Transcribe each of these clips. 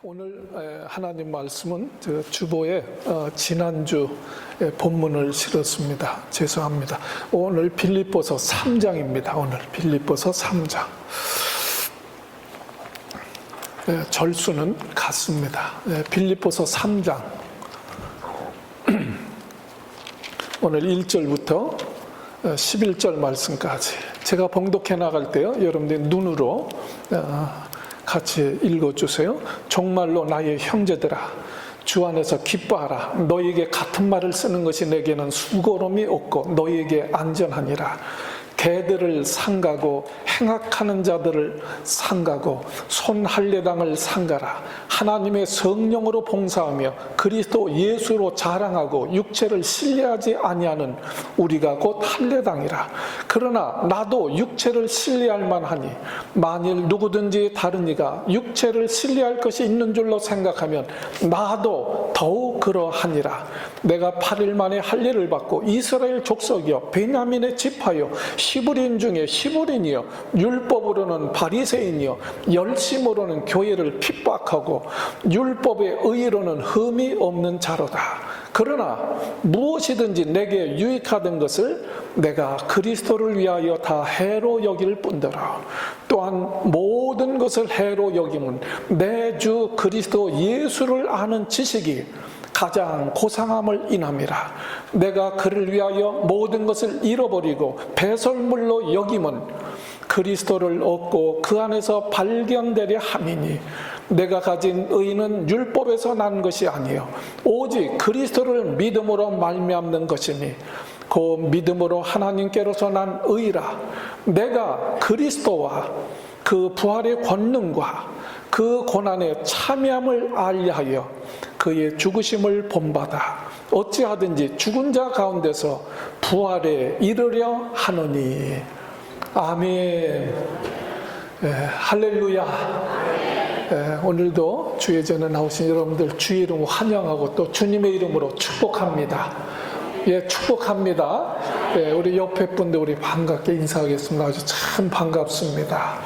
오늘 하나님 말씀은 주보에 지난주 본문을 실었습니다. 죄송합니다. 오늘 빌립보서 3장입니다. 오늘 빌립보서 3장. 절수는 같습니다. 빌립보서 3장. 오늘 1절부터 11절 말씀까지 제가 봉독해 나갈 때요, 여러분들 눈으로 같이 읽어주세요. 정말로 나의 형제들아, 주 안에서 기뻐하라. 너희에게 같은 말을 쓰는 것이 내게는 수고로움이 없고 너희에게 안전하니라. 개들을 상가고 행악하는 자들을 상가고 손할례당을 상가라. 하나님의 성령으로 봉사하며 그리스도 예수로 자랑하고 육체를 신뢰하지 아니하는 우리가 곧 할례당이라. 그러나 나도 육체를 신뢰할 만하니 만일 누구든지 다른 이가 육체를 신뢰할 것이 있는 줄로 생각하면 나도 더욱 그러하니라. 내가 8일 만에 할례를 받고 이스라엘 족속이요 베냐민의 지파요 히브리인 중에 히브리인이요 율법으로는 바리새인이요 열심으로는 교회를 핍박하고 율법의 의로는 흠이 없는 자로다. 그러나 무엇이든지 내게 유익하던 것을 내가 그리스도를 위하여 다 해로 여길 뿐더러 또한 모든 것을 해로 여김은 내 주 그리스도 예수를 아는 지식이 가장 고상함을 인함이라. 내가 그를 위하여 모든 것을 잃어버리고 배설물로 여김은 그리스도를 얻고 그 안에서 발견되려 함이니 내가 가진 의는 율법에서 난 것이 아니요 오직 그리스도를 믿음으로 말미암는 것이니 그 믿음으로 하나님께로서 난 의라. 내가 그리스도와 그 부활의 권능과 그 고난의 참여함을 알리하여 그의 죽으심을 본받아 어찌하든지 죽은 자 가운데서 부활에 이르려 하노니. 아멘. 할렐루야. 오늘도 주의 전에 나오신 여러분들 주의 이름으로 환영하고 또 주님의 이름으로 축복합니다. 축복합니다. 우리 옆에 분들 우리 반갑게 인사하겠습니다. 아주 참 반갑습니다.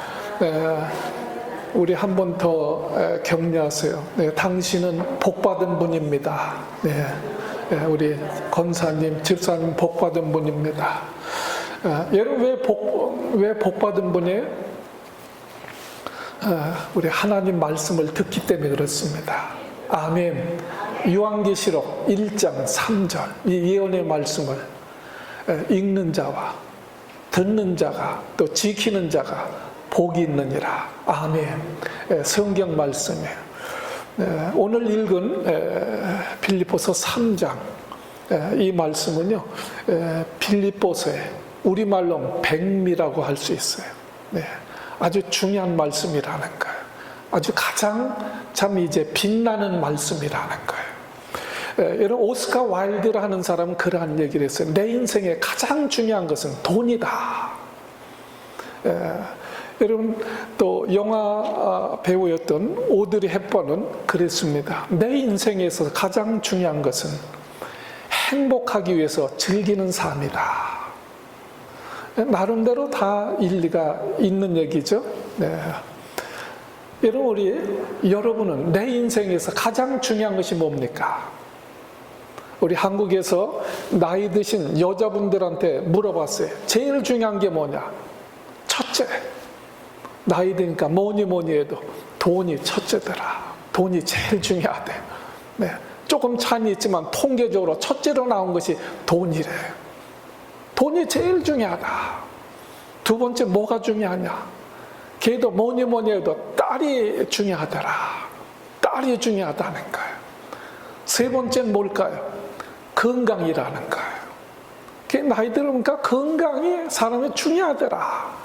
우리 한 번 더 격려하세요. 당신은 복받은 분입니다. 우리 권사님, 집사님 복받은 분입니다. 여러분 왜 복받은 분이에요? 우리 하나님 말씀을 듣기 때문에 그렇습니다. 아멘. 요한계시록 1장 3절 이 예언의 말씀을 읽는 자와 듣는 자가 또 지키는 자가 복이 있느니라. 아멘. 성경 말씀이에요. 오늘 읽은 빌립보서 3장 이 말씀은요, 빌립보서의 우리말로 백미라고 할 수 있어요. 아주 중요한 말씀이라는 거예요. 아주 가장 참 이제 빛나는 말씀이라는 거예요. 여러분 오스카 와일드라는 사람은 그러한 얘기를 했어요. 내 인생에 가장 중요한 것은 돈이다. 여러분 또 영화 배우였던 오드리 헵번은 그랬습니다. 내 인생에서 가장 중요한 것은 행복하기 위해서 즐기는 삶이다. 나름대로 다 일리가 있는 얘기죠. 여러분은 내 인생에서 가장 중요한 것이 뭡니까? 우리 한국에서 나이 드신 여자분들한테 물어봤어요. 제일 중요한 게 뭐냐? 첫째, 나이 드니까 뭐니 해도 돈이 첫째더라. 돈이 제일 중요하대. 조금 차이는 있지만 통계적으로 첫째로 나온 것이 돈이래요. 돈이 제일 중요하다. 두 번째 뭐가 중요하냐? 걔도 뭐니 해도 딸이 중요하더라. 딸이 중요하다는 거예요. 세 번째는 뭘까요? 건강이라는 거예요. 나이 들으니까 건강이 사람이 중요하더라.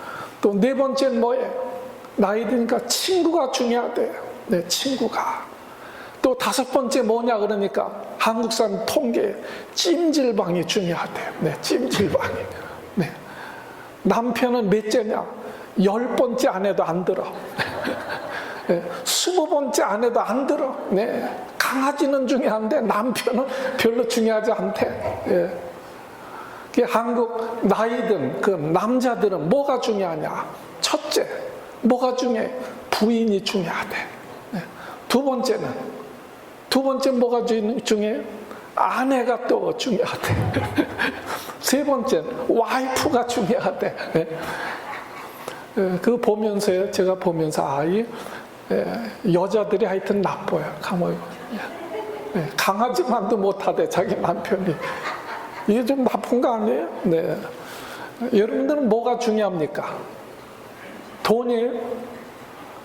또 네 번째는 뭐예요? 나이 드니까 친구가 중요하대요. 친구가. 또 다섯 번째 뭐냐 그러니까 한국 사람 통계 찜질방이 중요하대요. 찜질방이. 남편은 몇째냐? 10번째 안 해도 안 들어. 20번째 안 해도 안 들어. 강아지는 중요한데 남편은 별로 중요하지 않대. 한국 나이든 그 남자들은 뭐가 중요하냐? 첫째, 뭐가 중요해? 부인이 중요하대. 두 번째 뭐가 중요해요? 아내가 또 중요하대. 세 번째 와이프가 중요하대. 그거 보면서요, 제가 보면서 여자들이 하여튼 나빠요. 강아지만도 못하대, 자기 남편이. 이게 좀 나쁜 거 아니에요? 네. 여러분들은 뭐가 중요합니까? 돈이에요?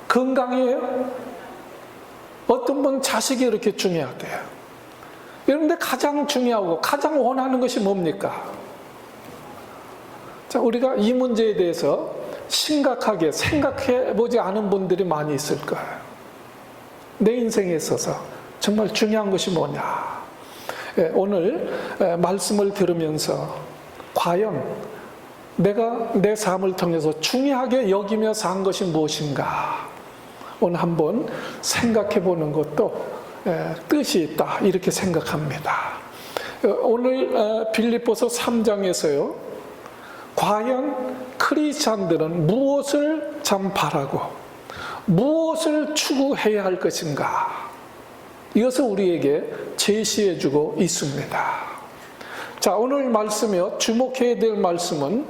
건강이에요? 어떤 분 자식이 이렇게 중요하대요. 여러분들 가장 중요하고 가장 원하는 것이 뭡니까? 자, 우리가 이 문제에 대해서 심각하게 생각해 보지 않은 분들이 많이 있을 거예요. 내 인생에 있어서 정말 중요한 것이 뭐냐? 오늘 말씀을 들으면서 과연 내가 내 삶을 통해서 중요하게 여기며 산 것이 무엇인가? 오늘 한번 생각해 보는 것도 뜻이 있다, 이렇게 생각합니다. 오늘 빌립보서 3장에서요, 과연 크리스찬들은 무엇을 참 바라고 무엇을 추구해야 할 것인가, 이것을 우리에게 제시해 주고 있습니다. 자, 오늘 말씀이요, 주목해야 될 말씀은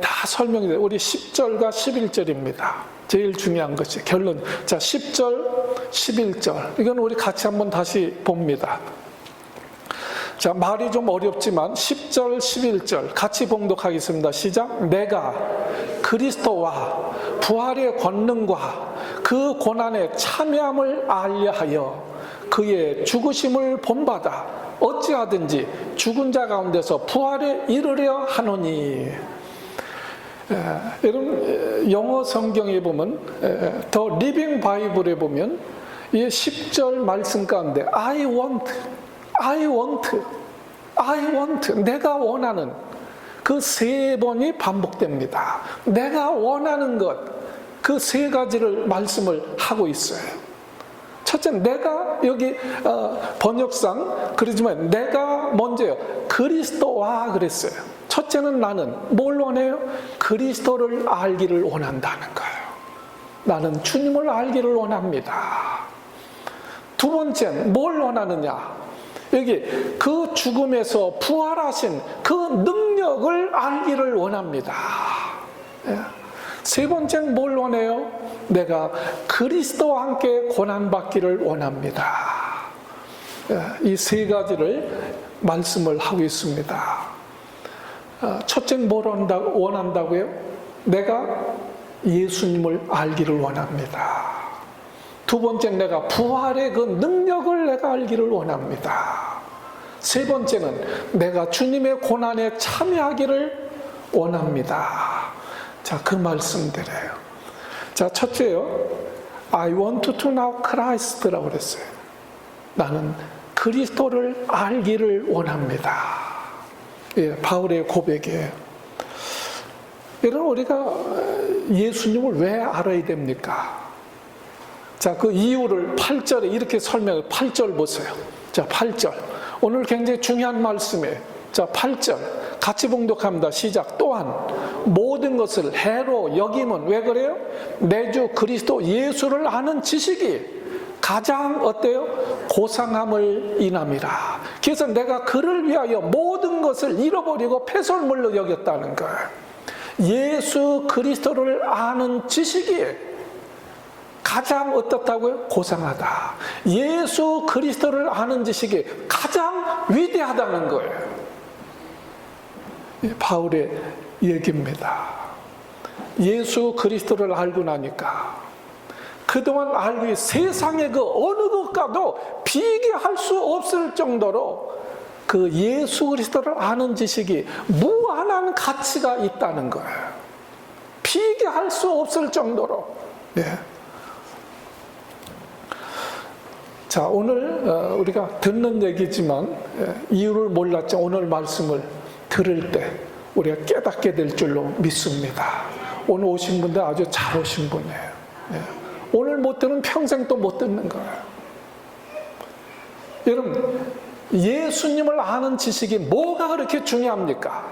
다 설명이 돼요. 우리 10절과 11절입니다. 제일 중요한 것이 결론. 자, 10절, 11절. 이건 우리 같이 한번 다시 봅니다. 자, 말이 좀 어렵지만 10절, 11절 같이 봉독하겠습니다. 시작. 내가 그리스도와 부활의 권능과 그 고난의 참여함을 알려하여 그의 죽으심을 본받아 어찌하든지 죽은 자 가운데서 부활에 이르려 하노니. 여러분, 영어 성경에 보면, 더 리빙 바이블에 보면 이 10절 말씀 가운데 I want, 내가 원하는 그 세 번이 반복됩니다. 내가 원하는 것, 그 세 가지를 말씀을 하고 있어요. 첫째, 내가 여기 번역상 그러지만 내가 먼저요, 그리스도와 그랬어요. 첫째는 나는 뭘 원해요? 그리스도를 알기를 원한다는 거예요. 나는 주님을 알기를 원합니다. 두 번째는 뭘 원하느냐? 여기 그 죽음에서 부활하신 그 능력을 알기를 원합니다. 세 번째는 뭘 원해요? 내가 그리스도와 함께 고난받기를 원합니다. 이 세 가지를 말씀을 하고 있습니다. 첫째는 뭘 원한다고요? 내가 예수님을 알기를 원합니다. 두 번째는 내가 부활의 그 능력을 내가 알기를 원합니다. 세 번째는 내가 주님의 고난에 참여하기를 원합니다. 자, 그 말씀드려요. 자, 첫째요, I want to know Christ라고 그랬어요. 나는 그리스도를 알기를 원합니다. 예, 바울의 고백이에요. 여러분, 우리가 예수님을 왜 알아야 됩니까? 자, 그 이유를 8절에 이렇게 설명해요. 8절 보세요. 자, 8절. 오늘 굉장히 중요한 말씀이에요. 자, 8절. 같이 봉독합니다. 시작. 또한 모든 것을 해로 여김은 왜 그래요? 내 주 그리스도 예수를 아는 지식이 가장 어때요? 고상함을 인함이라. 그래서 내가 그를 위하여 모든 것을 잃어버리고 폐설물로 여겼다는 거예요. 예수 그리스도를 아는 지식이 가장 어떻다고요? 고상하다. 예수 그리스도를 아는 지식이 가장 위대하다는 거예요. 바울의 얘기입니다. 예수 그리스도를 알고 나니까 그동안 알고 세상의 그 어느 것과도 비교할 수 없을 정도로 그 예수 그리스도를 아는 지식이 무한한 가치가 있다는 거예요. 비교할 수 없을 정도로. 예. 자, 오늘 우리가 듣는 얘기지만 이유를 몰랐죠. 오늘 말씀을 들을 때 우리가 깨닫게 될 줄로 믿습니다. 오늘 오신 분들 아주 잘 오신 분이에요. 예. 오늘 못 듣는 평생 또 못 듣는 거예요. 여러분, 예수님을 아는 지식이 뭐가 그렇게 중요합니까?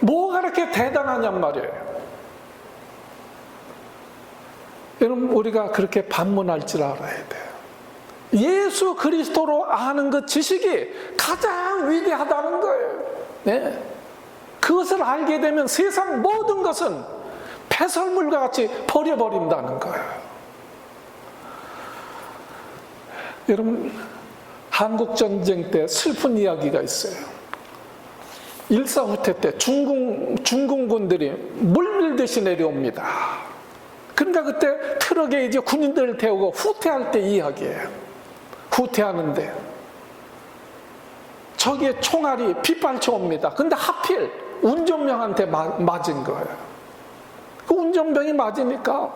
뭐가 그렇게 대단하냔 말이에요. 여러분, 우리가 그렇게 반문할 줄 알아야 돼요. 예수 그리스도로 아는 그 지식이 가장 위대하다는 거예요. 네. 그것을 알게 되면 세상 모든 것은 배설물과 같이 버려버린다는 거예요. 여러분, 한국전쟁 때 슬픈 이야기가 있어요. 일사후퇴 때 중공군들이 물밀듯이 내려옵니다. 그러니까 그때 트럭에 이제 군인들을 태우고 후퇴할 때 이야기예요. 후퇴하는데 저기에 총알이 빗발쳐 옵니다. 근데 하필 운전병한테 맞은 거예요. 그 운전병이 맞으니까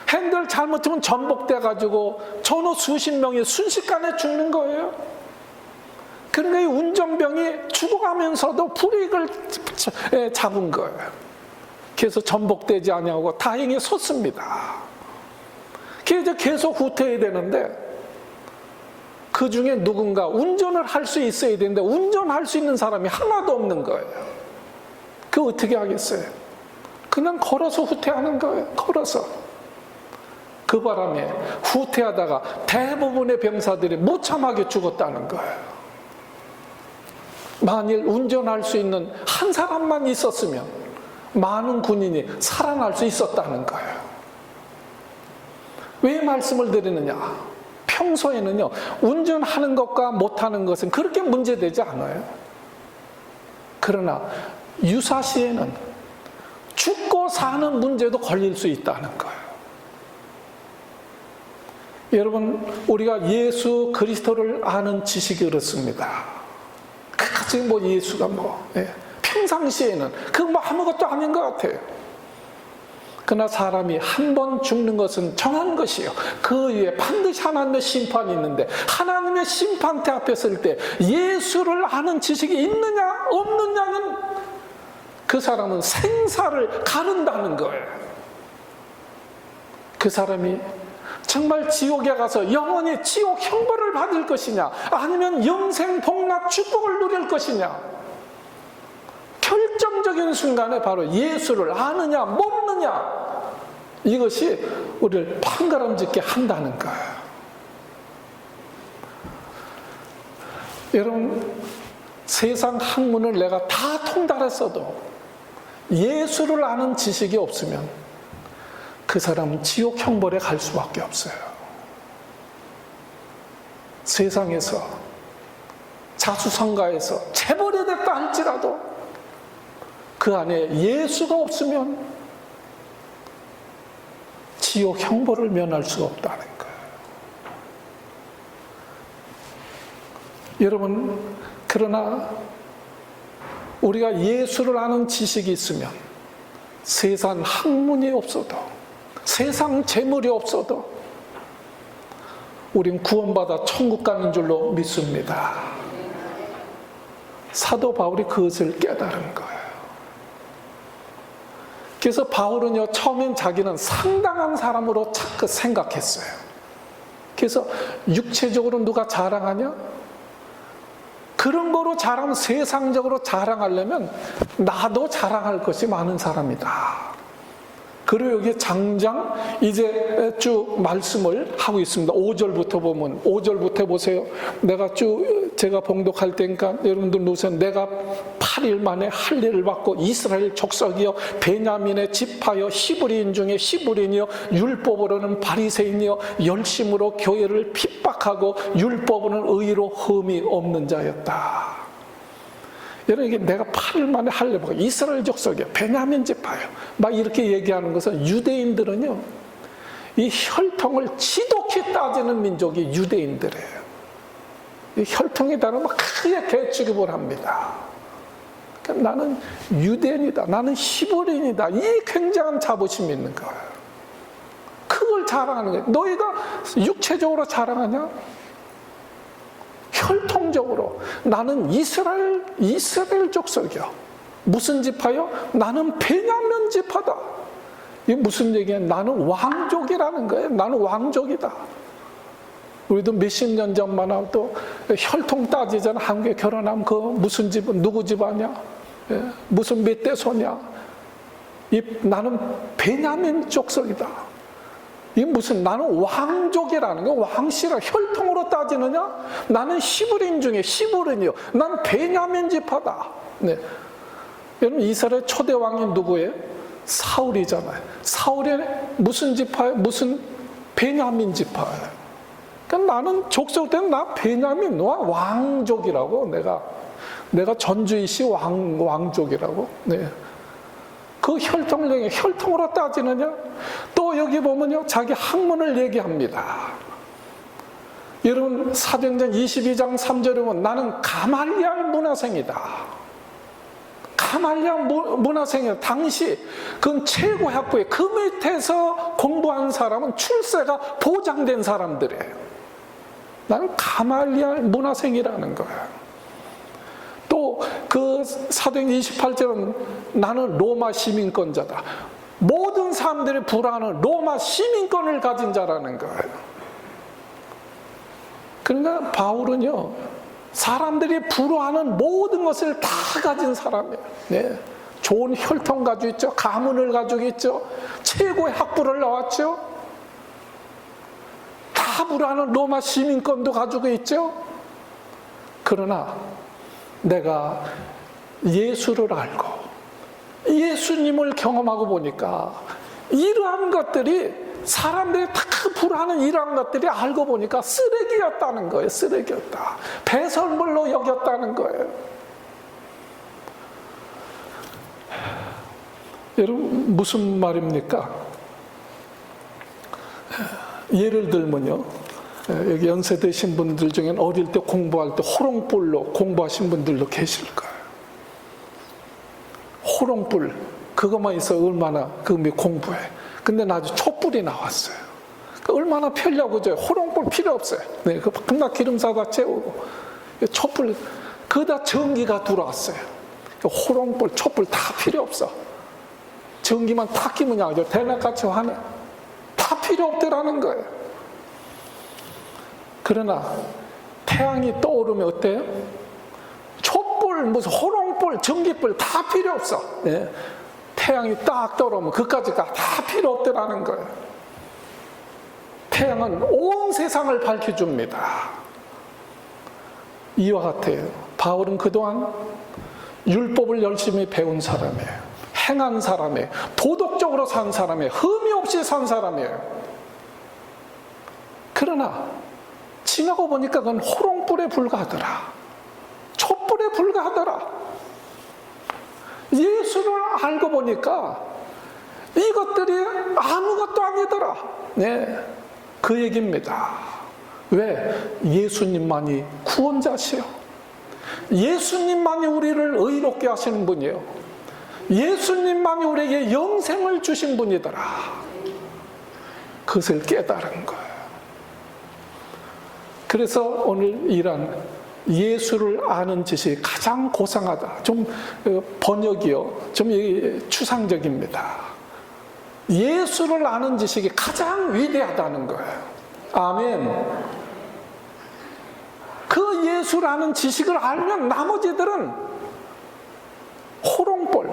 핸들 잘못하면 전복돼가지고 전후 수십 명이 순식간에 죽는 거예요. 그러니까 이 운전병이 죽어가면서도 불이익을 잡은 거예요. 그래서 전복되지 아니하고 다행히 섰습니다. 그래서 계속 후퇴해야 되는데 그 중에 누군가 운전을 할 수 있어야 되는데 운전할 수 있는 사람이 하나도 없는 거예요. 그 어떻게 하겠어요? 그냥 걸어서 후퇴하는 거예요. 걸어서. 그 바람에 후퇴하다가 대부분의 병사들이 무참하게 죽었다는 거예요. 만일 운전할 수 있는 한 사람만 있었으면 많은 군인이 살아날 수 있었다는 거예요. 왜 말씀을 드리느냐? 평소에는요, 운전하는 것과 못하는 것은 그렇게 문제되지 않아요. 그러나 유사시에는 죽고 사는 문제도 걸릴 수 있다는 거예요. 여러분, 우리가 예수 그리스도를 아는 지식이 그렇습니다. 그까지 예수가 평상시에는 그거 아무것도 아닌 것 같아요. 그러나 사람이 한 번 죽는 것은 정한 것이요. 그 위에 반드시 하나님의 심판이 있는데 하나님의 심판대 앞에 설 때 예수를 아는 지식이 있느냐 없느냐는 그 사람은 생사를 가른다는 거예요. 그 사람이 정말 지옥에 가서 영원히 지옥 형벌을 받을 것이냐 아니면 영생 복락 축복을 누릴 것이냐, 결정적인 순간에 바로 예수를 아느냐 모르느냐, 이것이 우리를 판가름짓게 한다는 거예요. 여러분, 세상 학문을 내가 다 통달했어도 예수를 아는 지식이 없으면 그 사람은 지옥 형벌에 갈 수밖에 없어요. 세상에서 자수성가해서 재벌이 됐다 할지라도 그 안에 예수가 없으면 지옥 형벌을 면할 수가 없다는 거예요. 여러분, 그러나 우리가 예수를 아는 지식이 있으면 세상 학문이 없어도 세상 재물이 없어도 우린 구원받아 천국 가는 줄로 믿습니다. 사도 바울이 그것을 깨달은 거예요. 그래서 바울은요, 처음엔 자기는 상당한 사람으로 자꾸 생각했어요. 그래서 육체적으로 누가 자랑하냐? 그런 거로 세상적으로 자랑하려면 나도 자랑할 것이 많은 사람이다. 그리고 여기 장장 이제 쭉 말씀을 하고 있습니다. 5절부터 보면 5절부터 보세요. 내가 쭉 제가 봉독할 테니까 여러분들 놓으세요. 내가 8일 만에 할례를 받고 이스라엘 족속이여 베냐민의 지파여 히브리인 중에 히브리인이여 율법으로는 바리새인이여 열심으로 교회를 핍박하고 율법으로는 의로 흠이 없는 자였다. 여러분, 이게 내가 8일 만에 할례 받고 이스라엘 족속이요 베냐민 지파요 막 이렇게 얘기하는 것은, 유대인들은요 이 혈통을 지독히 따지는 민족이 유대인들이에요. 이 혈통에 따라 막 크게 개취급을 합니다. 그러니까 나는 유대인이다, 나는 히브리인이다, 이 굉장한 자부심이 있는 거예요. 그걸 자랑하는 거예요. 너희가 육체적으로 자랑하냐? 혈통적으로 나는 이스라엘 족속이요. 무슨 지파요? 나는 베냐민 지파다. 이게 무슨 얘기야? 나는 왕족이라는 거예요. 나는 왕족이다. 우리도 몇십 년 전만 해도 혈통 따지잖아. 한국에 결혼하면 그 무슨 집, 누구 집아냐? 무슨 몇 대소냐? 나는 베냐민 족속이다. 이 무슨 나는 왕족이라는 거, 왕씨라 혈통으로 따지느냐? 나는 히브리인 중에 히브리인이요. 난 베냐민 지파다. 네. 여러분 이스라엘 초대 왕이 누구예요? 사울이잖아요. 사울의 무슨 지파예요? 무슨 베냐민 지파예요. 그러니까 나는 족속된 나 베냐민 왕족이라고 내가 전주이시 왕족이라고. 네. 그 혈통으로 따지느냐? 또 여기 보면요, 자기 학문을 얘기합니다. 여러분 사도행전 22장 3절에 보면 나는 가말리알 문화생이다. 가말리알 문화생이다. 당시 그 최고 학부에 그 밑에서 공부한 사람은 출세가 보장된 사람들이에요. 나는 가말리알 문화생이라는 거예요. 또 그 사도행전 28절은 나는 로마 시민권자다. 모든 사람들이 불화하는 로마 시민권을 가진 자라는 거예요. 그러니까 바울은요, 사람들이 불화하는 모든 것을 다 가진 사람이에요. 네. 좋은 혈통 가지고 있죠. 가문을 가지고 있죠. 최고의 학부를 나왔죠. 다 불화하는 로마 시민권도 가지고 있죠. 그러나 내가 예수를 알고 예수님을 경험하고 보니까 이러한 것들이 사람들이 다 불하는 이러한 것들이 알고 보니까 쓰레기였다는 거예요. 쓰레기였다. 배설물로 여겼다는 거예요. 여러분 무슨 말입니까? 예를 들면요, 여기 연세 드신 분들 중에는 어릴 때 공부할 때 호롱불로 공부하신 분들도 계실 거예요. 호롱불 그것만 있어 얼마나 공부해. 근데 나중에 촛불이 나왔어요. 얼마나 편리하고 그죠? 호롱불 필요 없어요. 네, 금방 기름 사다 채우고 촛불 그다 전기가 들어왔어요. 호롱불 촛불 다 필요 없어. 전기만 탁 끼면 아주 대낮같이 화내. 다 필요 없더라는 거예요. 그러나 태양이 떠오르면 어때요? 촛불, 무슨 호롱불, 전기불 다 필요 없어. 네. 태양이 딱 떠오르면 그까지가 다 필요 없더라는 거예요. 태양은 온 세상을 밝혀줍니다. 이와 같아요. 바울은 그동안 율법을 열심히 배운 사람이에요. 행한 사람이에요. 도덕적으로 산 사람이에요. 흠이 없이 산 사람이에요. 그러나 지나고 보니까 그건 호롱불에 불과하더라. 촛불에 불과하더라. 예수를 알고 보니까 이것들이 아무것도 아니더라. 네, 그 얘기입니다. 왜? 예수님만이 구원자시요. 예수님만이 우리를 의롭게 하시는 분이에요. 예수님만이 우리에게 영생을 주신 분이더라. 그것을 깨달은 거예요. 그래서 오늘 이런 예수를 아는 지식이 가장 고상하다. 좀 번역이요, 좀 추상적입니다. 예수를 아는 지식이 가장 위대하다는 거예요. 아멘. 그 예수를 아는 지식을 알면 나머지들은 호롱불,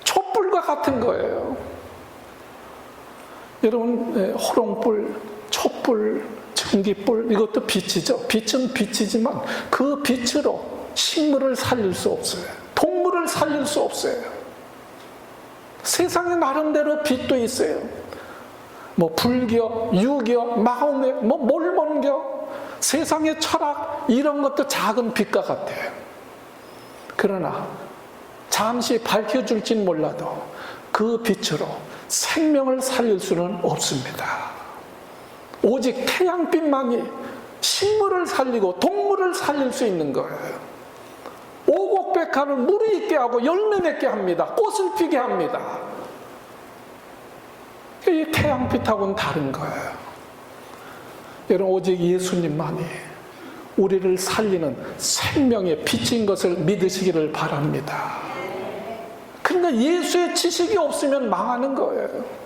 촛불과 같은 거예요. 여러분, 호롱불, 촛불, 전기불, 이것도 빛이죠. 빛은 빛이지만 그 빛으로 식물을 살릴 수 없어요. 동물을 살릴 수 없어요. 세상에 나름대로 빛도 있어요. 뭐 불교, 유교, 마음의 뭐 몰몬교, 세상의 철학, 이런 것도 작은 빛과 같아요. 그러나 잠시 밝혀줄진 몰라도 그 빛으로 생명을 살릴 수는 없습니다. 오직 태양빛만이 식물을 살리고 동물을 살릴 수 있는 거예요. 오곡백화를 물이 있게 하고 열매 맺게 합니다. 꽃을 피게 합니다. 이 태양빛하고는 다른 거예요. 여러분, 오직 예수님만이 우리를 살리는 생명의 빛인 것을 믿으시기를 바랍니다. 그러니까 예수의 지식이 없으면 망하는 거예요.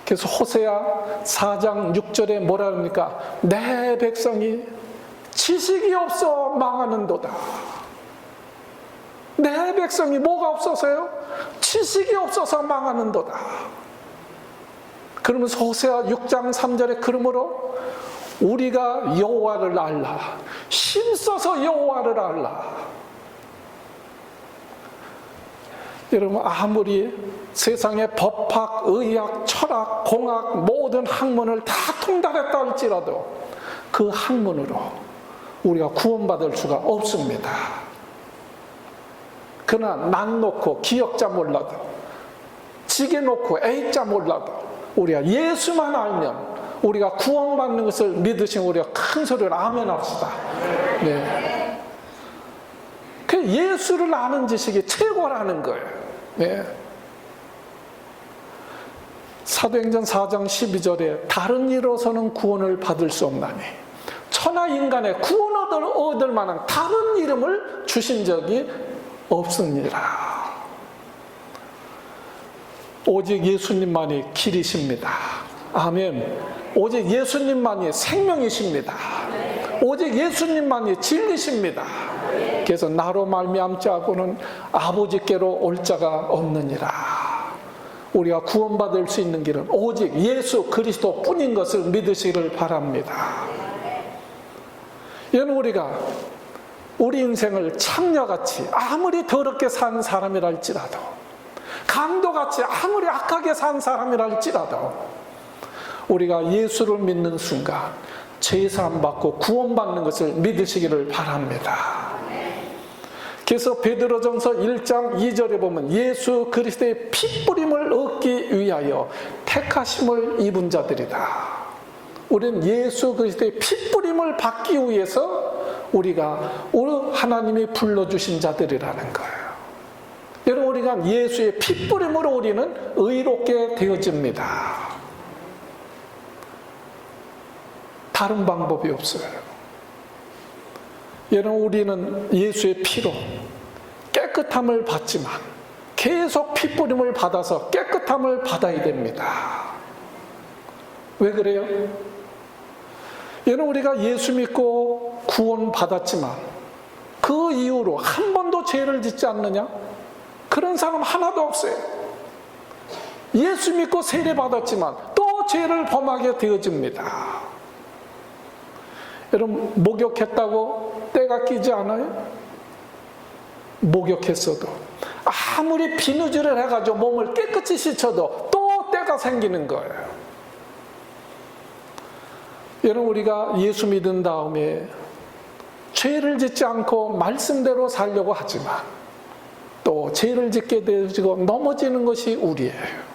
그래서 호세아 4장 6절에 뭐라 합니까? 내 백성이 지식이 없어 망하는도다. 내 백성이 뭐가 없어서요? 지식이 없어서 망하는도다. 그러면서 호세아 6장 3절에 그러므로 우리가 여호와를 알라. 힘써서 여호와를 알라. 여러분, 아무리 세상의 법학, 의학, 철학, 공학 모든 학문을 다 통달했다 할지라도 그 학문으로 우리가 구원받을 수가 없습니다. 그러나 난 놓고 기억자 몰라도, 지게 놓고 A자 몰라도 우리가 예수만 알면 우리가 구원받는 것을 믿으신 우리가 큰 소리로 아멘 합시다. 네. 그 예수를 아는 지식이 최고라는 거예요. 네. 사도행전 4장 12절에 다른 이로서는 구원을 받을 수 없나니 천하 인간의 구원을 얻을 만한 다른 이름을 주신 적이 없습니다. 오직 예수님만이 길이십니다. 아멘. 오직 예수님만이 생명이십니다. 오직 예수님만이 진리십니다. 그래서 나로 말미암지 않고는 아버지께로 올 자가 없느니라. 우리가 구원받을 수 있는 길은 오직 예수 그리스도 뿐인 것을 믿으시기를 바랍니다. 여러분, 우리가 우리 인생을 창녀같이 아무리 더럽게 산 사람이랄지라도, 강도같이 아무리 악하게 산 사람이랄지라도 우리가 예수를 믿는 순간 죄사함 받고 구원받는 것을 믿으시기를 바랍니다. 그래서 베드로전서 1장 2절에 보면 예수 그리스도의 핏뿌림을 얻기 위하여 택하심을 입은 자들이다. 우리는 예수 그리스도의 핏뿌림을 받기 위해서 우리가 하나님이 불러주신 자들이라는 거예요. 여러분, 우리가 예수의 핏뿌림으로 우리는 의롭게 되어집니다. 다른 방법이 없어요. 여러분, 우리는 예수의 피로 깨끗함을 받지만 계속 핏뿌림을 받아서 깨끗함을 받아야 됩니다. 왜 그래요? 여러분, 우리가 예수 믿고 구원 받았지만 그 이후로 한 번도 죄를 짓지 않느냐? 그런 사람 하나도 없어요. 예수 믿고 세례 받았지만 또 죄를 범하게 되어집니다. 여러분, 목욕했다고 때가 끼지 않아요? 목욕했어도 아무리 비누질을 해가지고 몸을 깨끗이 씻어도 또 때가 생기는 거예요. 여러분, 우리가 예수 믿은 다음에 죄를 짓지 않고 말씀대로 살려고 하지만 또 죄를 짓게 되고 넘어지는 것이 우리예요.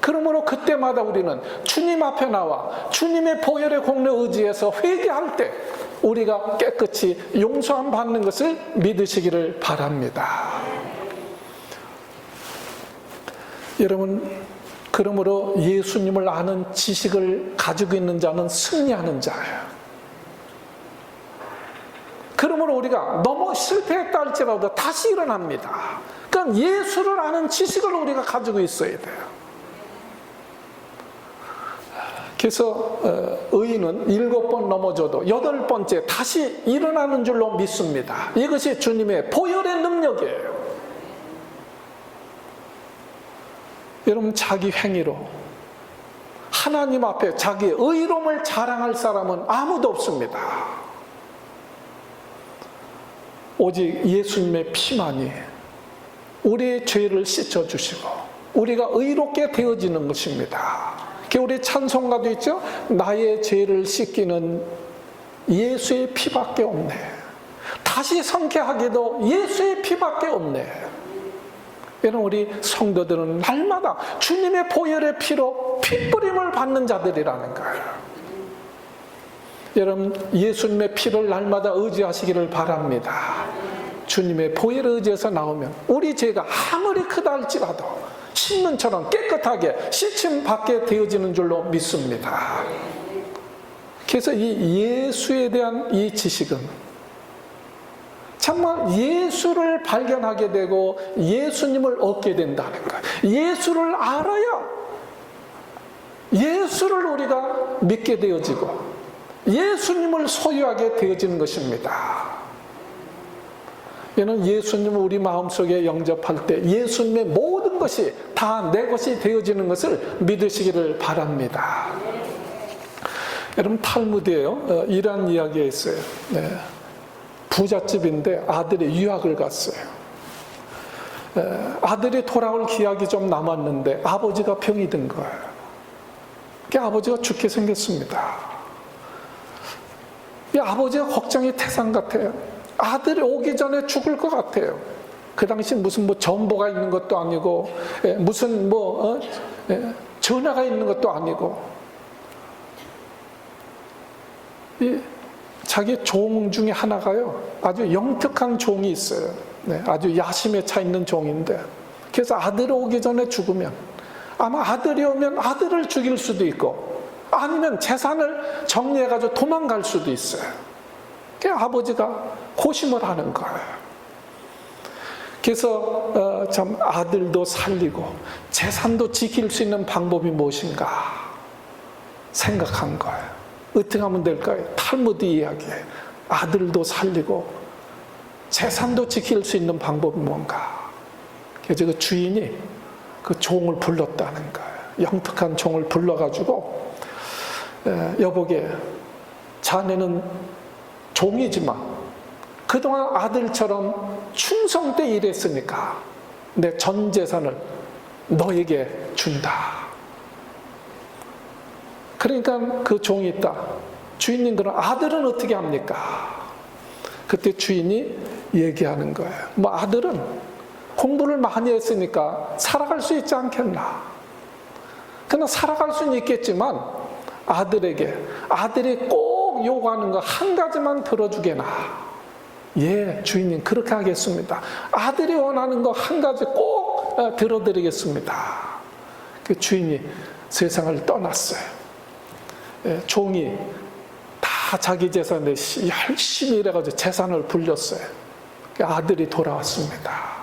그러므로 그때마다 우리는 주님 앞에 나와 주님의 보혈의 공로 의지해서 회개할 때 우리가 깨끗이 용서함 받는 것을 믿으시기를 바랍니다. 여러분, 그러므로 예수님을 아는 지식을 가지고 있는 자는 승리하는 자예요. 그러므로 우리가 너무 실패했다 할지라도 다시 일어납니다. 그러니까 예수를 아는 지식을 우리가 가지고 있어야 돼요. 그래서 의인은 7번 넘어져도 8번째 다시 일어나는 줄로 믿습니다. 이것이 주님의 보혈의 능력이에요. 여러분, 자기 행위로 하나님 앞에 자기의 의로움을 자랑할 사람은 아무도 없습니다. 오직 예수님의 피만이 우리의 죄를 씻어주시고 우리가 의롭게 되어지는 것입니다. 우리 찬송가도 있죠? 나의 죄를 씻기는 예수의 피밖에 없네. 다시 성쾌하게도 예수의 피밖에 없네. 여러분, 우리 성도들은 날마다 주님의 보혈의 피로 핏뿌림을 받는 자들이라는 거예요. 여러분, 예수님의 피를 날마다 의지하시기를 바랍니다. 주님의 보혈을 의지해서 나오면 우리 죄가 아무리 크다 할지라도 신문처럼 깨끗하게 씻임 받게 되어지는 줄로 믿습니다. 그래서 이 예수에 대한 이 지식은 정말 예수를 발견하게 되고 예수님을 얻게 된다는 거예요. 예수를 알아야 예수를 우리가 믿게 되어지고 예수님을 소유하게 되어지는 것입니다. 얘는 예수님을 우리 마음속에 영접할 때 예수님의 모든 모든 것이 다 내 것이 되어지는 것을 믿으시기를 바랍니다. 여러분, 탈무드에요, 이런 이야기가 있어요. 네. 부잣집인데 아들이 유학을 갔어요. 아들이 돌아올 기약이 좀 남았는데 아버지가 병이 든 거예요. 아버지가 죽게 생겼습니다. 이 아버지가 걱정이 태산 같아요. 아들이 오기 전에 죽을 것 같아요. 그 당시 무슨 정보가 있는 것도 아니고, 무슨 전화가 있는 것도 아니고, 자기 종 중에 하나가요, 아주 영특한 종이 있어요. 네, 아주 야심에 차 있는 종인데, 그래서 아들이 오기 전에 죽으면 아마 아들이 오면 아들을 죽일 수도 있고, 아니면 재산을 정리해가지고 도망갈 수도 있어요. 그래서 아버지가 고심을 하는 거예요. 그래서 참 아들도 살리고 재산도 지킬 수 있는 방법이 무엇인가 생각한 거예요. 어떻게 하면 될까요? 탈무드 이야기에 아들도 살리고 재산도 지킬 수 있는 방법이 뭔가. 그래서 그 주인이 그 종을 불렀다는 거예요. 영특한 종을 불러가지고, 여보게, 자네는 종이지만 그동안 아들처럼 충성되게 일했으니까 내 전 재산을 너에게 준다. 그러니까 그 종이 있다. 주인님, 그럼 아들은 어떻게 합니까? 그때 주인이 얘기하는 거예요. 아들은 공부를 많이 했으니까 살아갈 수 있지 않겠나. 그러나 살아갈 수는 있겠지만 아들이 꼭 요구하는 거 한 가지만 들어주게나. 예, 주인님, 그렇게 하겠습니다. 아들이 원하는 거 한 가지 꼭 들어드리겠습니다. 그 주인이 세상을 떠났어요. 종이 다 자기 재산에 열심히 일해가지고 재산을 불렸어요. 아들이 돌아왔습니다.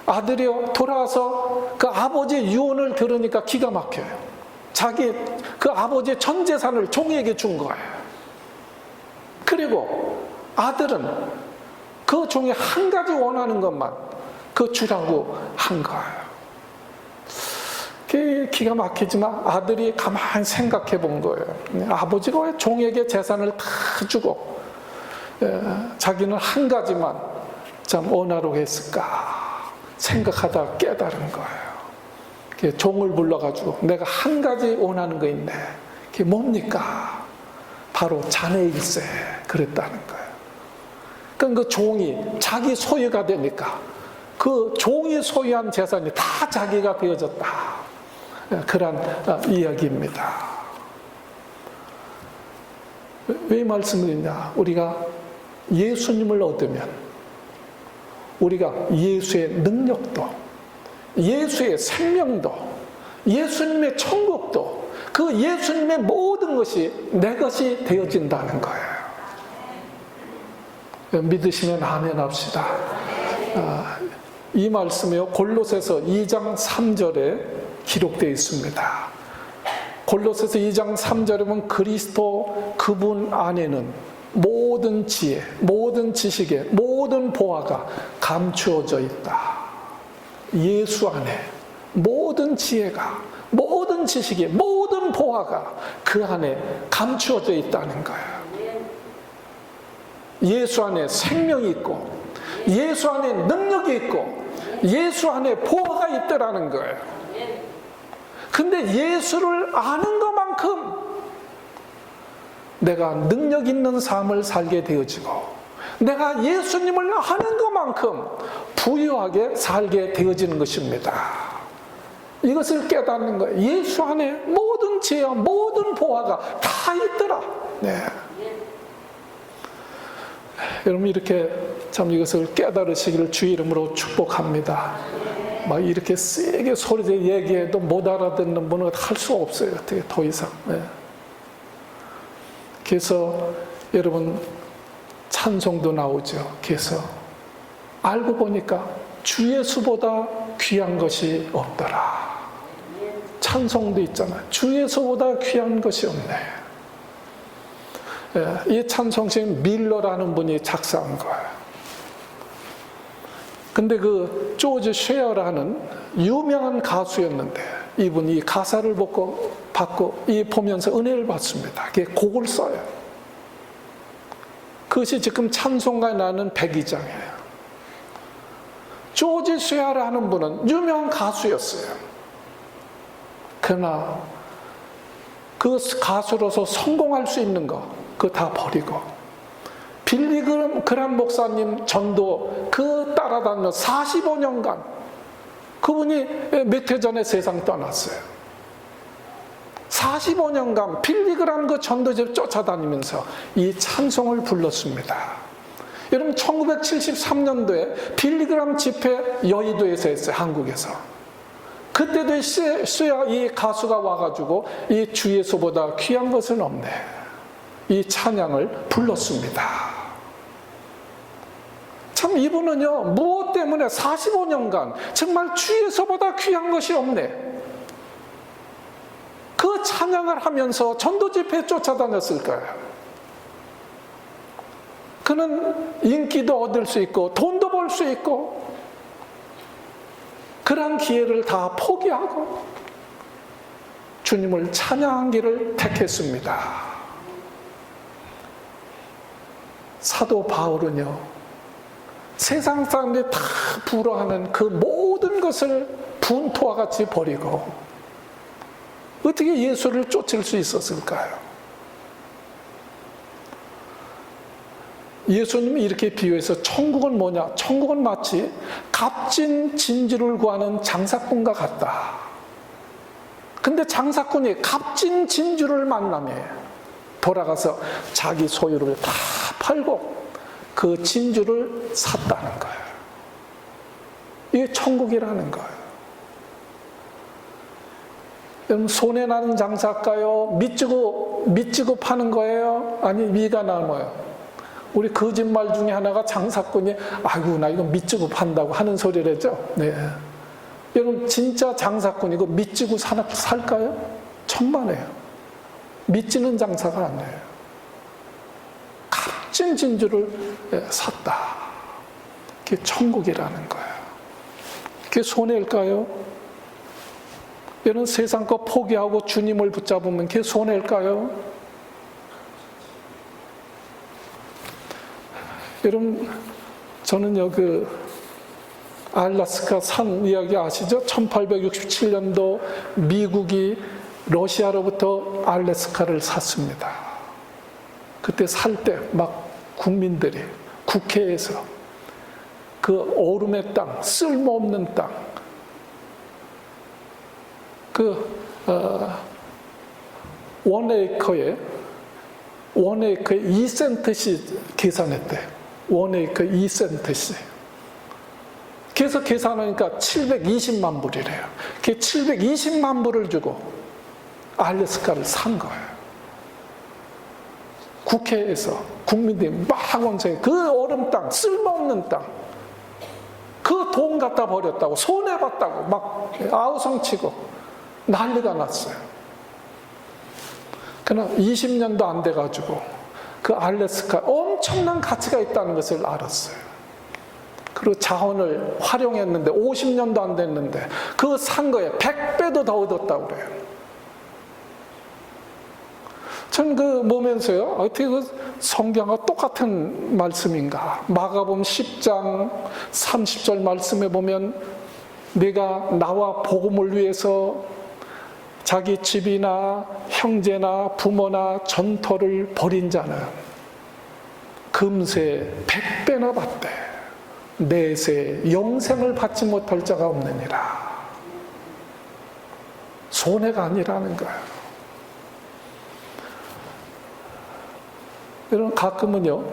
아들이 돌아와서 그 아버지의 유언을 들으니까 기가 막혀요. 그 아버지의 전 재산을 종에게 준 거예요. 그리고 아들은 그 종이 한 가지 원하는 것만 그 주라고 한 거예요. 기가 막히지만 아들이 가만히 생각해 본 거예요. 아버지가 왜 종에게 재산을 다 주고 자기는 한 가지만 참 원하려고 했을까 생각하다 깨달은 거예요. 종을 불러가지고 내가 한 가지 원하는 거 있네. 그게 뭡니까? 바로 자네일세. 그랬다는 거예요. 그러니까 그 종이 자기 소유가 되니까 그 종이 소유한 재산이 다 자기가 되어졌다. 그런 이야기입니다. 왜 말씀을 드리냐? 우리가 예수님을 얻으면 우리가 예수의 능력도, 예수의 생명도, 예수님의 천국도, 그 예수님의 모든 것이 내 것이 되어진다는 거예요. 믿으시면 아멘 합시다. 이 말씀이요, 골로새서 2장 3절에 기록되어 있습니다. 골로새서 2장 3절에 보면 그리스도 그분 안에는 모든 지혜, 모든 지식의 모든 보화가 감추어져 있다. 예수 안에 모든 지혜가, 모든 지식의 모든 보화가 그 안에 감추어져 있다는 거예요. 예수 안에 생명이 있고, 예수 안에 능력이 있고, 예수 안에 보화가 있더라는 거예요. 근데 예수를 아는 것만큼 내가 능력 있는 삶을 살게 되어지고, 내가 예수님을 아는 것만큼 부유하게 살게 되어지는 것입니다. 이것을 깨닫는 거예요. 예수 안에 모든 지혜와 모든 보화가 다 있더라. 네. 여러분, 이렇게 참 이것을 깨달으시기를 주 이름으로 축복합니다. 막 이렇게 세게 소리로 얘기해도 못 알아듣는 분은 할 수 없어요. 어떻게 더 이상. 네. 그래서 여러분, 찬송도 나오죠. 그래서 알고 보니까 주 예수보다 귀한 것이 없더라. 찬송도 있잖아요. 주 예수보다 귀한 것이 없네. 이 찬송신 밀러라는 분이 작사한 거예요. 근데 그 조지 쉐어라는 유명한 가수였는데 이분이 가사를 받고 이 보면서 은혜를 받습니다. 그게 곡을 써요. 그것이 지금 찬송가에 나는 102장이에요. 조지 쉐어라는 분은 유명한 가수였어요. 그러나 그 가수로서 성공할 수 있는 거 그거 다 버리고 빌리 그람 목사님 전도 그 따라다니며 45년간 그분이 몇 해 전에 세상 떠났어요. 45년간 빌리 그람 그 전도집 쫓아다니면서 이 찬송을 불렀습니다. 여러분 1973년도에 빌리 그람 집회 여의도에서 했어요. 한국에서. 그때도 이 가수가 와가지고 이 주 예수보다 귀한 것은 없네. 이 찬양을 불렀습니다. 참 이분은요 무엇 때문에 45년간 정말 주 예수보다 귀한 것이 없네. 그 찬양을 하면서 전도 집회에 쫓아다녔을까요? 그는 인기도 얻을 수 있고 돈도 벌 수 있고 그런 기회를 다 포기하고 주님을 찬양한 길을 택했습니다. 사도 바울은요 세상 사람들이 다 부러워하는 그 모든 것을 분토와 같이 버리고 어떻게 예수를 쫓을 수 있었을까요? 예수님이 이렇게 비유해서 천국은 뭐냐? 천국은 마치 값진 진주를 구하는 장사꾼과 같다. 근데 장사꾼이 값진 진주를 만나며 돌아가서 자기 소유를 다 팔고 그 진주를 샀다는 거예요. 이게 천국이라는 거예요. 여러분 손해나는 장사일까요? 미치고 파는 거예요? 아니 미가 남아요? 우리 거짓말 중에 하나가 장사꾼이 아이고 나 이거 미치고 판다고 하는 소리를 하죠. 네. 여러분 진짜 장사꾼이 이거 미치고 살까요? 천만에요. 미치는 장사가 아니에요. 값진 진주를 샀다. 그게 천국이라는 거예요. 그게 손해일까요? 여러분 세상 거 포기하고 주님을 붙잡으면 그게 손해일까요? 여러분 저는요 그 알래스카 산 이야기 아시죠? 1867년도 미국이 러시아로부터 알래스카를 샀습니다. 그때 살 때 막 국민들이 국회에서 그 얼음의 땅, 쓸모없는 땅, 원에이커에 2센트씩 계산했대요. 원에이커 2센트씩. 그래서 계산하니까 720만 불이래요. 그 720만 불을 주고 알래스카를 산 거예요. 국회에서 국민들이 막 원성해. 그 얼음 땅, 쓸모없는 땅, 그 돈 갖다 버렸다고, 손해봤다고 막 아우성치고 난리가 났어요. 그러나 20년도 안 돼가지고 그 알래스카 엄청난 가치가 있다는 것을 알았어요. 그리고 자원을 활용했는데 50년도 안 됐는데 그 산 거에 100배도 더 얻었다고 그래요. 전 그 보면서요 어떻게 그 성경과 똑같은 말씀인가. 마가복음 10장 30절 말씀에 보면 내가 나와 복음을 위해서 자기 집이나 형제나 부모나 전토를 벌인 자는 금세 100배나 받되 내세 영생을 받지 못할 자가 없느니라. 손해가 아니라는 거예요. 여러분 가끔은요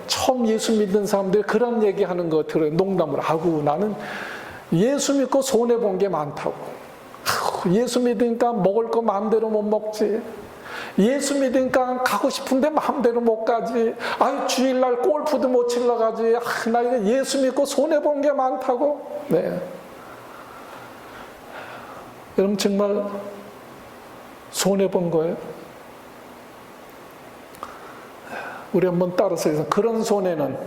처음 예수 믿는 사람들이 그런 얘기하는 거 들어요. 농담으로 아구 나는 예수 믿고 손해본 게 많다고. 예수 믿으니까 먹을 거 마음대로 못 먹지. 예수 믿으니까 가고 싶은데 마음대로 못 가지. 아유 주일날 골프도 못 치러 가지. 나 이거 예수 믿고 손해본 게 많다고. 네. 여러분 정말 손해본 거예요? 우리 한번 따라서 해서 그런 손해는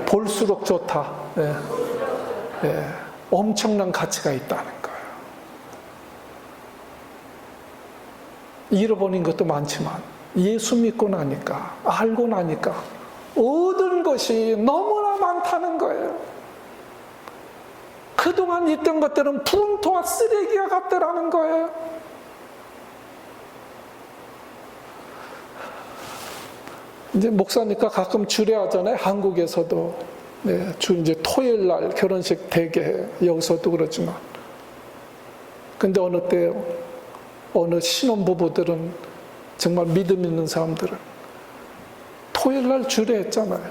볼수록 좋다. 네. 엄청난 가치가 있다는 거예요. 잃어버린 것도 많지만 예수 믿고 나니까, 알고 나니까 얻은 것이 너무나 많다는 거예요. 그동안 있던 것들은 분토와 쓰레기와 같더라는 거예요. 이제 목사니까 가끔 주례하잖아요. 한국에서도. 네, 이제 토요일 날 결혼식 대개 여기서도 그렇지만. 근데 어느 때요? 어느 신혼부부들은 정말 믿음 있는 사람들은 토요일 날 주례했잖아요.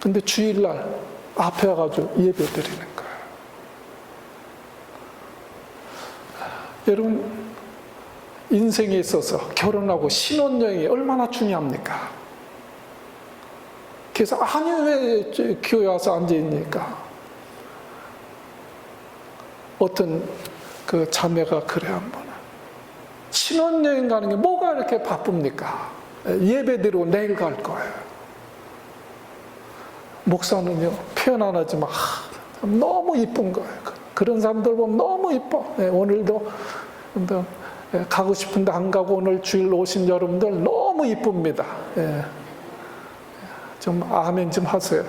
근데 주일 날 앞에 와가지고 예배 드리는 거예요. 여러분, 인생에 있어서 결혼하고 신혼여행이 얼마나 중요합니까? 그래서 아니 왜 교회 와서 앉아있니까? 어떤 그 자매가 그래 한번, 신혼여행 가는 게 뭐가 이렇게 바쁩니까? 예배 드리고 내일 갈 거예요. 목사는요, 표현 안 하지만 너무 이쁜 거예요. 그런 사람들 보면 너무 이뻐. 오늘도 가고 싶은데 안 가고 오늘 주일로 오신 여러분들 너무 이쁩니다. 좀 아멘 좀 하세요.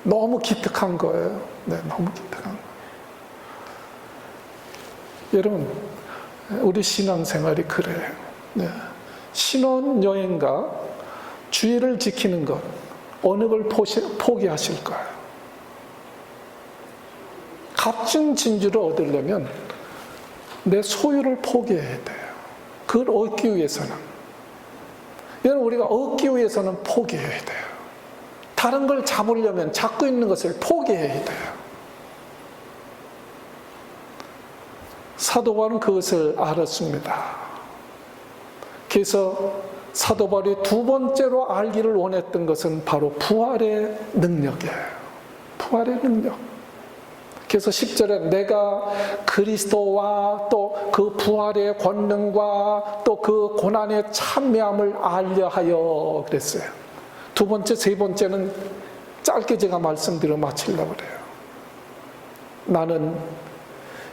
너무 기특한 거예요. 네, 너무 기특한 거예요. 여러분, 우리 신앙생활이 그래요. 네. 신혼여행과 주의를 지키는 것, 어느 걸 포기하실 거예요? 값진 진주를 얻으려면 내 소유를 포기해야 돼요. 그걸 얻기 위해서는. 여러분, 우리가 얻기 위해서는 포기해야 돼요. 다른 걸 잡으려면 잡고 있는 것을 포기해야 돼요. 사도 바울은 그것을 알았습니다. 그래서 사도 바울이 두 번째로 알기를 원했던 것은 바로 부활의 능력이에요. 부활의 능력. 그래서 10절에 내가 그리스도와 또 그 부활의 권능과 또 그 고난의 참여함을 알려 하여 그랬어요. 두 번째, 세 번째는 짧게 제가 말씀드려 마치려고 그래요. 나는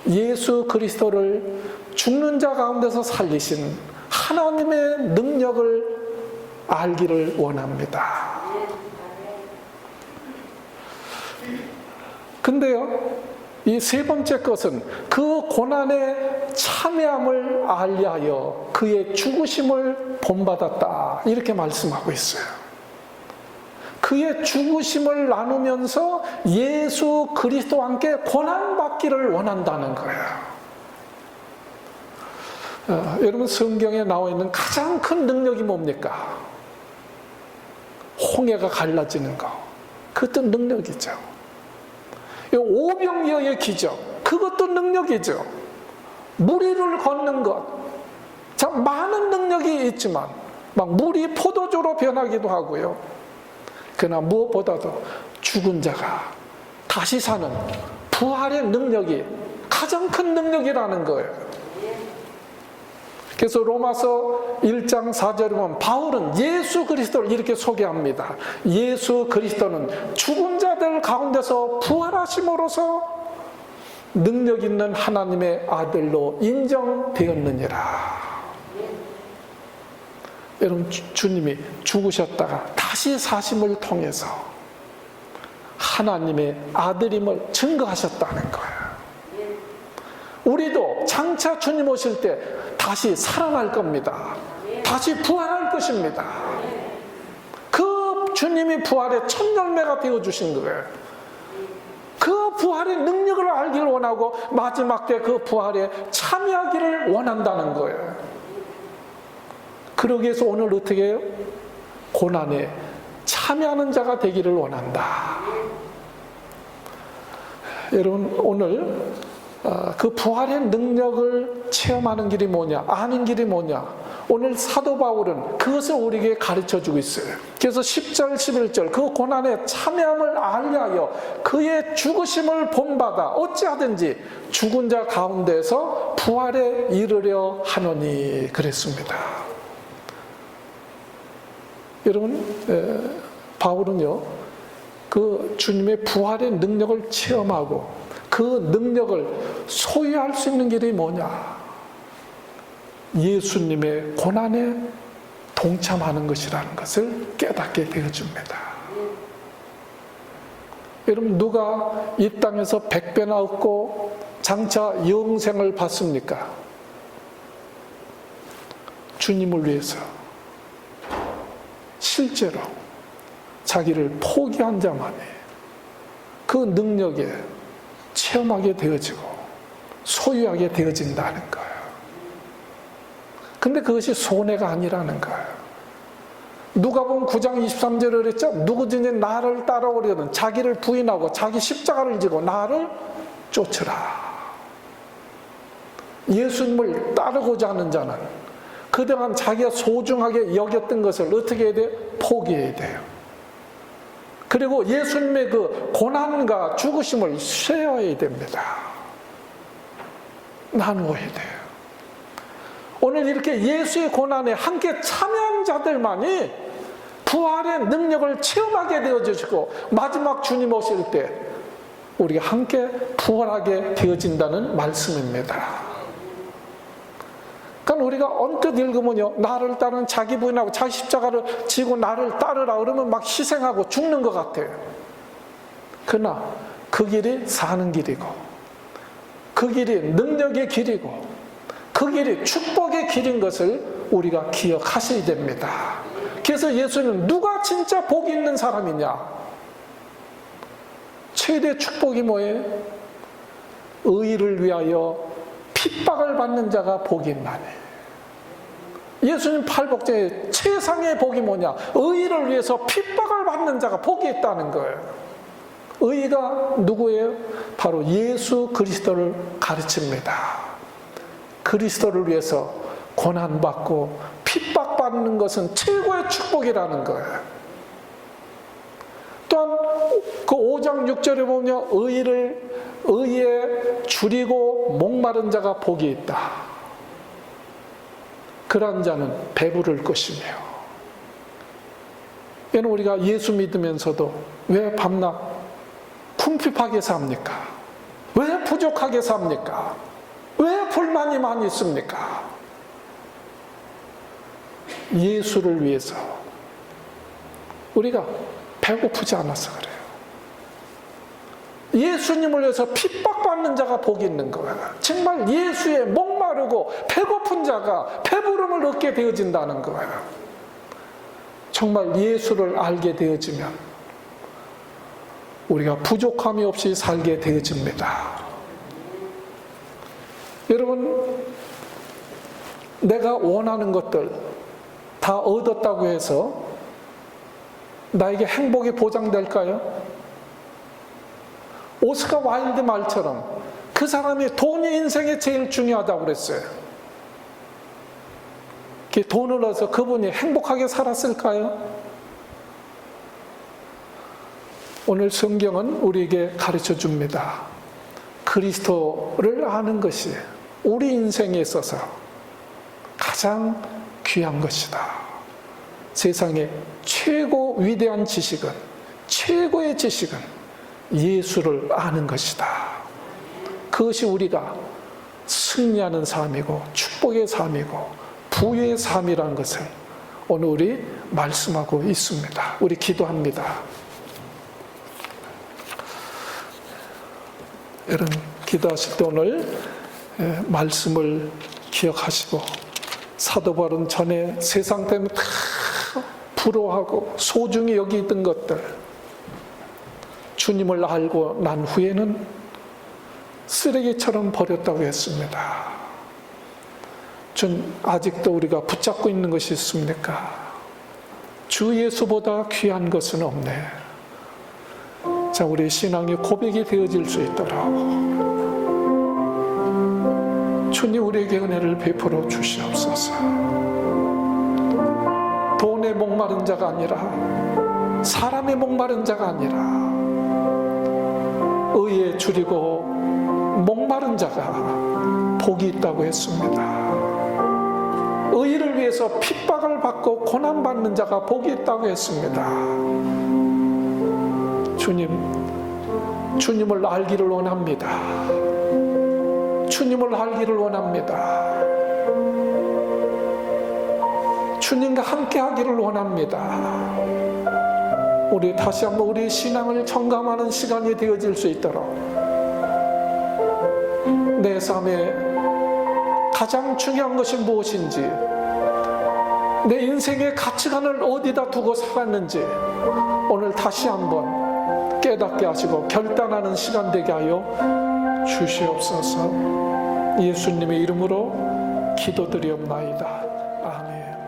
예수 그리스도를 죽는 자 가운데서 살리신 하나님의 능력을 알기를 원합니다. 근데요, 이 세 번째 것은 그 고난에 참여함을 알리하여 그의 죽으심을 본받았다, 이렇게 말씀하고 있어요. 그의 죽으심을 나누면서 예수 그리스도와 함께 고난받기를 원한다는 거예요. 여러분, 성경에 나와 있는 가장 큰 능력이 뭡니까? 홍해가 갈라지는 거. 그것도 능력이죠. 오병이어의 기적, 그것도 능력이죠. 무리를 걷는 것, 참 많은 능력이 있지만 막 물이 포도주로 변하기도 하고요. 그러나 무엇보다도 죽은 자가 다시 사는 부활의 능력이 가장 큰 능력이라는 거예요. 그래서 로마서 1장 4절에 보면 바울은 예수 그리스도를 이렇게 소개합니다. 예수 그리스도는 죽은 자들 가운데서 부활하심으로써 능력 있는 하나님의 아들로 인정되었느니라. 여러분, 주님이 죽으셨다가 다시 사심을 통해서 하나님의 아들임을 증거하셨다는 거예요. 우리도 장차 주님 오실 때 다시 살아날 겁니다. 다시 부활할 것입니다. 그 주님이 부활의 첫 열매가 되어주신 거예요. 그 부활의 능력을 알기를 원하고 마지막 때 그 부활에 참여하기를 원한다는 거예요. 그러기 위해서 오늘 어떻게 해요? 고난에 참여하는 자가 되기를 원한다. 여러분, 오늘 그 부활의 능력을 체험하는 길이 뭐냐, 아는 길이 뭐냐, 오늘 사도 바울은 그것을 우리에게 가르쳐주고 있어요. 그래서 10절 11절 그 고난에 참여함을 알리하여 그의 죽으심을 본받아 어찌하든지 죽은 자 가운데서 부활에 이르려 하노니 그랬습니다. 여러분, 바울은요, 그 주님의 부활의 능력을 체험하고 그 능력을 소유할 수 있는 길이 뭐냐? 예수님의 고난에 동참하는 것이라는 것을 깨닫게 되어줍니다. 여러분, 누가 이 땅에서 100배나 얻고 장차 영생을 받습니까? 주님을 위해서 실제로 자기를 포기한 자만이 그 능력에 체험하게 되어지고 소유하게 되어진다는 거예요. 근데 그것이 손해가 아니라는 거예요. 누가복음 9장 23절에 그랬죠? 누구든지 나를 따라오려는 자기를 부인하고 자기 십자가를 지고 나를 쫓으라. 예수님을 따르고자 하는 자는 그동안 자기가 소중하게 여겼던 것을 어떻게 해야 돼요? 포기해야 돼요. 그리고 예수님의 그 고난과 죽으심을 쇠어야 됩니다. 나누어야 돼요. 오늘 이렇게 예수의 고난에 함께 참여한 자들만이 부활의 능력을 체험하게 되어지고 마지막 주님 오실 때 우리가 함께 부활하게 되어진다는 말씀입니다. 그러니까 우리가 언뜻 읽으면요, 나를 따르는 자기 부인하고 자기 십자가를 지고 나를 따르라 그러면 막 희생하고 죽는 것 같아요. 그러나 그 길이 사는 길이고 그 길이 능력의 길이고 그 길이 축복의 길인 것을 우리가 기억하셔야 됩니다. 그래서 예수님은 누가 진짜 복이 있는 사람이냐? 최대 축복이 뭐예요? 의를 위하여 핍박을 받는 자가 복이 있나니. 예수님 팔복전에 최상의 복이 뭐냐? 의를 위해서 핍박을 받는 자가 복이 있다는 거예요. 의가 누구예요? 바로 예수 그리스도를 가르칩니다. 그리스도를 위해서 고난받고 핍박받는 것은 최고의 축복이라는 거예요. 또한 그 5장 6절에 보면 의에 줄이고 목마른 자가 복이 있다. 그러한 자는 배부를 것이며. 얘는 우리가 예수 믿으면서도 왜 밤낮 궁핍하게 삽니까? 왜 부족하게 삽니까? 왜 불만이 많이 있습니까? 예수를 위해서 우리가 배고프지 않아서 그래요. 예수님을 위해서 핍박받는 자가 복이 있는 거예요. 정말 예수에 목마르고 배고픈 자가 배부름을 얻게 되어진다는 거예요. 정말 예수를 알게 되어지면 우리가 부족함이 없이 살게 되어집니다. 여러분, 내가 원하는 것들 다 얻었다고 해서 나에게 행복이 보장될까요? 오스카 와일드 말처럼 그 사람이 돈이 인생에 제일 중요하다고 그랬어요. 돈을 얻어서 그분이 행복하게 살았을까요? 오늘 성경은 우리에게 가르쳐 줍니다. 그리스도를 아는 것이 우리 인생에 있어서 가장 귀한 것이다. 세상의 최고 위대한 지식은, 최고의 지식은 예수를 아는 것이다. 그것이 우리가 승리하는 삶이고 축복의 삶이고 부유의 삶이라는 것을 오늘 우리 말씀하고 있습니다. 우리 기도합니다. 여러분, 기도하실 때 오늘 말씀을 기억하시고 사도 바울은 전에 세상 때문에 다 부러워하고 소중히 여기던 것들 주님을 알고 난 후에는 쓰레기처럼 버렸다고 했습니다. 전 아직도 우리가 붙잡고 있는 것이 있습니까? 주 예수보다 귀한 것은 없네. 자, 우리 신앙의 고백이 되어질 수 있도록 주님 우리에게 은혜를 베풀어 주시옵소서. 돈에 목마른 자가 아니라 사람의 목마른 자가 아니라 의에 줄이고 목마른 자가 복이 있다고 했습니다. 의를 위해서 핍박을 받고 고난받는 자가 복이 있다고 했습니다. 주님을 알기를 원합니다. 주님을 알기를 원합니다. 주님과 함께 하기를 원합니다. 우리 다시 한번 우리 신앙을 점검하는 시간이 되어질 수 있도록 내 삶에 가장 중요한 것이 무엇인지, 내 인생의 가치관을 어디다 두고 살았는지 오늘 다시 한번 깨닫게 하시고 결단하는 시간 되게 하여 주시옵소서. 예수님의 이름으로 기도드리옵나이다. 아멘.